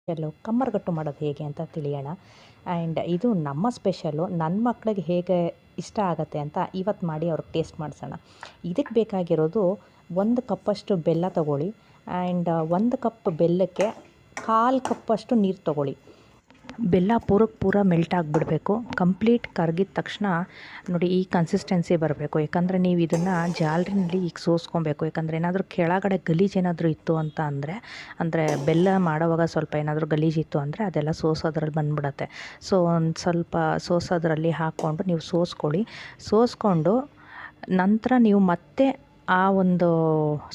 Special ಕಮ್ಮರಗಟ್ಟು ಮಾಡೋದು ಹೇಗೆ ಅಂತ ತಿಳಿಯೋಣ. ಆ್ಯಂಡ್ ಇದು ನಮ್ಮ ಸ್ಪೆಷಲ್ಲು. ನನ್ನ ಮಕ್ಳಿಗೆ ಹೇಗೆ ಇಷ್ಟ ಆಗುತ್ತೆ ಅಂತ ಇವತ್ತು ಮಾಡಿ ಅವ್ರಿಗೆ ಟೇಸ್ಟ್ ಮಾಡಿಸೋಣ. ಇದಕ್ಕೆ ಬೇಕಾಗಿರೋದು 1 ಕಪ್ಪಷ್ಟು ಬೆಲ್ಲ ತೊಗೊಳ್ಳಿ. ಆ್ಯಂಡ್ 1 ಕಪ್ ಬೆಲ್ಲಕ್ಕೆ 1/4 ಕಪ್ಪಷ್ಟು ನೀರು ತೊಗೊಳ್ಳಿ. ಬೆಲ್ಲ ಪೂರ ಮೆಲ್ಟ್ ಆಗಿಬಿಡಬೇಕು. ಕಂಪ್ಲೀಟ್ ಕರಗಿದ ತಕ್ಷಣ ನೋಡಿ ಈ ಕನ್ಸಿಸ್ಟೆನ್ಸಿ ಬರಬೇಕು. ಯಾಕಂದರೆ ನೀವು ಇದನ್ನು ಜಾಲರಿನಲ್ಲಿ ಈಗ ಸೋಸ್ಕೊಬೇಕು. ಯಾಕಂದರೆ ಏನಾದರೂ ಕೆಳಗಡೆ ಗಲೀಜು ಏನಾದರೂ ಇತ್ತು ಅಂತ ಅಂದರೆ ಬೆಲ್ಲ ಮಾಡೋವಾಗ ಸ್ವಲ್ಪ ಏನಾದರೂ ಗಲೀಜಿತ್ತು ಅಂದರೆ ಅದೆಲ್ಲ ಸೋಸೋದ್ರಲ್ಲಿ ಬಂದುಬಿಡತ್ತೆ. ಸೊ ಒಂದು ಸ್ವಲ್ಪ ಸೋಸೋದ್ರಲ್ಲಿ ಹಾಕ್ಕೊಂಡು ನೀವು ಸೋಸ್ಕೊಂಡು ನಂತರ ನೀವು ಮತ್ತೆ ಆ ಒಂದು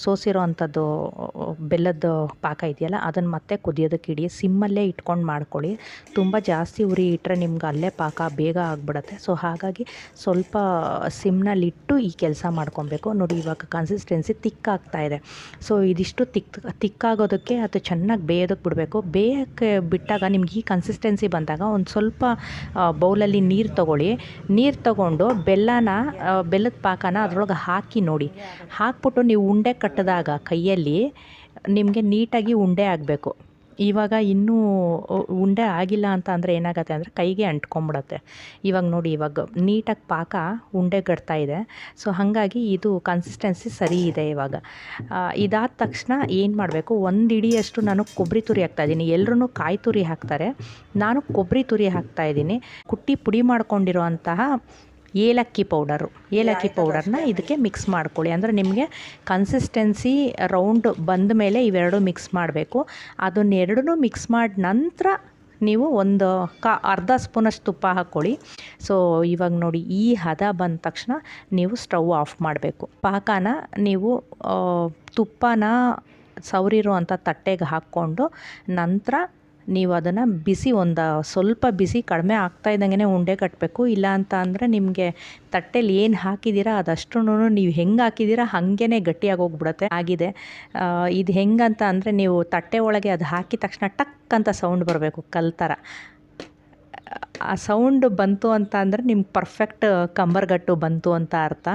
ಸೋಸಿರೋ ಅಂಥದ್ದು ಬೆಲ್ಲದ ಪಾಕ ಇದೆಯಲ್ಲ ಅದನ್ನು ಮತ್ತೆ ಕುದಿಯೋದಕ್ಕೆ ಇಡಿ. ಸಿಮ್ಮಲ್ಲೇ ಇಟ್ಕೊಂಡು ಮಾಡ್ಕೊಳ್ಳಿ. ತುಂಬ ಜಾಸ್ತಿ ಉರಿ ಇಟ್ಟರೆ ನಿಮ್ಗೆ ಅಲ್ಲೇ ಪಾಕ ಬೇಗ ಆಗಿಬಿಡತ್ತೆ. ಸೊ ಹಾಗಾಗಿ ಸ್ವಲ್ಪ ಸಿಮ್ನಲ್ಲಿಟ್ಟು ಈ ಕೆಲಸ ಮಾಡ್ಕೊಬೇಕು. ನೋಡಿ ಇವಾಗ ಕನ್ಸಿಸ್ಟೆನ್ಸಿ ತಿಕ್ಕಾಗ್ತಾಯಿದೆ. ಸೊ ಇದಿಷ್ಟು ತಿಕ್ಕಾಗೋದಕ್ಕೆ ಅದು ಚೆನ್ನಾಗಿ ಬೇಯೋದಕ್ಕೆ ಬಿಡಬೇಕು. ಬೇಯೋಕ್ಕೆ ಬಿಟ್ಟಾಗ ನಿಮ್ಗೆ ಈ ಕನ್ಸಿಸ್ಟೆನ್ಸಿ ಬಂದಾಗ ಒಂದು ಸ್ವಲ್ಪ ಬೌಲಲ್ಲಿ ನೀರು ತೊಗೊಳ್ಳಿ. ನೀರು ತೊಗೊಂಡು ಬೆಲ್ಲದ ಪಾಕನ ಅದರೊಳಗೆ ಹಾಕಿ ನೋಡಿ. ಹಾಕ್ಬಿಟ್ಟು ನೀವು ಉಂಡೆ ಕಟ್ಟಿದಾಗ ಕೈಯಲ್ಲಿ ನಿಮಗೆ ನೀಟಾಗಿ ಉಂಡೆ ಆಗಬೇಕು. ಇವಾಗ ಇನ್ನೂ ಉಂಡೆ ಆಗಿಲ್ಲ ಅಂತ ಅಂದರೆ ಏನಾಗುತ್ತೆ ಅಂದರೆ ಕೈಗೆ ಅಂಟ್ಕೊಂಬಿಡತ್ತೆ. ಇವಾಗ ನೋಡಿ ಇವಾಗ ನೀಟಾಗಿ ಪಾಕ ಉಂಡೆ ಕಟ್ತಾ ಇದೆ. ಸೊ ಹಾಗಾಗಿ ಇದು ಕನ್ಸಿಸ್ಟೆನ್ಸಿ ಸರಿ ಇದೆ. ಇವಾಗ ಇದಾದ ತಕ್ಷಣ ಏನು ಮಾಡಬೇಕು, 1 ಹಿಡಿಯಷ್ಟು ನಾನು ಕೊಬ್ಬರಿ ತುರಿ ಹಾಕ್ತಾಯಿದ್ದೀನಿ. ಎಲ್ಲರೂ ಕಾಯಿ ತುರಿ ಹಾಕ್ತಾರೆ, ನಾನು ಕೊಬ್ಬರಿ ತುರಿ ಹಾಕ್ತಾಯಿದ್ದೀನಿ. ಕುಟ್ಟಿ ಪುಡಿ ಮಾಡ್ಕೊಂಡಿರೋ ಅಂತಹ ಏಲಕ್ಕಿ ಪೌಡರ್ನ ಇದಕ್ಕೆ ಮಿಕ್ಸ್ ಮಾಡ್ಕೊಳ್ಳಿ. ಅಂದರೆ ನಿಮಗೆ ಕನ್ಸಿಸ್ಟೆನ್ಸಿ ರೌಂಡ್ ಬಂದ ಮೇಲೆ ಇವೆರಡು ಮಿಕ್ಸ್ ಮಾಡಬೇಕು. ಅದನ್ನೆರಡನ್ನೂ ಮಿಕ್ಸ್ ಮಾಡಿ ನಂತರ ನೀವು ಒಂದು ಅರ್ಧ ಸ್ಪೂನಷ್ಟು ತುಪ್ಪ ಹಾಕ್ಕೊಳ್ಳಿ. ಸೊ ಇವಾಗ ನೋಡಿ ಈ ಹದ ಬಂದ ತಕ್ಷಣ ನೀವು ಸ್ಟವ್ ಆಫ್ ಮಾಡಬೇಕು. ಪಾಕನ ನೀವು ತುಪ್ಪನ ಸವರಿರೋ ಅಂಥ ತಟ್ಟೆಗೆ ಹಾಕ್ಕೊಂಡು ನಂತರ ನೀವು ಅದನ್ನು ಸ್ವಲ್ಪ ಬಿಸಿ ಕಡಿಮೆ ಆಗ್ತಾ ಇದ್ದಂಗೆ ಉಂಡೆ ಕಟ್ಟಬೇಕು. ಇಲ್ಲ ಅಂತ ಅಂದರೆ ನಿಮಗೆ ತಟ್ಟೆಲಿ ಏನು ಹಾಕಿದ್ದೀರಾ ಅದಷ್ಟು ನೀವು ಹೆಂಗೆ ಹಾಕಿದ್ದೀರಾ ಹಾಗೇ ಗಟ್ಟಿಯಾಗಿ ಹೋಗ್ಬಿಡುತ್ತೆ. ಆಗಿದೆ ಇದು ಹೆಂಗಂತ ಅಂದರೆ ನೀವು ತಟ್ಟೆ ಒಳಗೆ ಅದು ಹಾಕಿದ ತಕ್ಷಣ ಟಕ್ ಅಂತ ಸೌಂಡ್ ಬರಬೇಕು, ಕಲ್ ಥರ. ಆ ಸೌಂಡ್ ಬಂತು ಅಂತ ಅಂದರೆ ನಿಮ್ಗೆ ಪರ್ಫೆಕ್ಟ್ ಕಮ್ಮರಗಟ್ಟು ಬಂತು ಅಂತ ಅರ್ಥ.